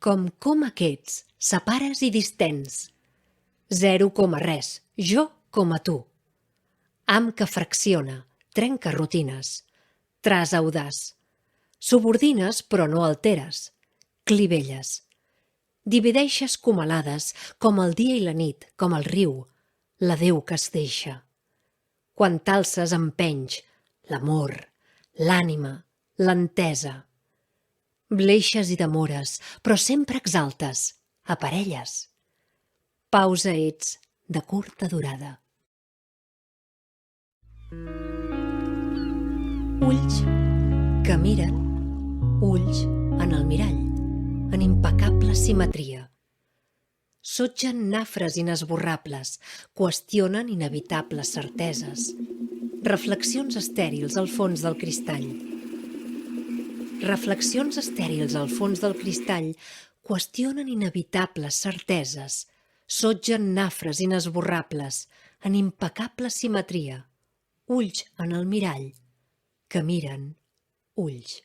Com aquests, separes i distens. Zero coma res, jo com a tu. Am que fracciona, trenca rutines. Tras audaç. Subordines però no alteres. Clivelles. Divideixes comalades, com el dia i la nit, com el riu, la Déu que es deixa. Quan t'alces empenys, l'amor, l'ànima, l'entesa. Bleixes i demores, però sempre exaltes, aparelles. Pausa ets de curta durada. Ulls que miren, ulls en el mirall, en impecable simetria. Sotgen nafres inesborrables, qüestionen inevitables certeses. Reflexions estèrils al fons del cristall. Reflexions estèrils al fons del cristall qüestionen inevitables certeses, sotgen nafres inesborrables, en impecable simetria, ulls en el mirall, que miren ulls.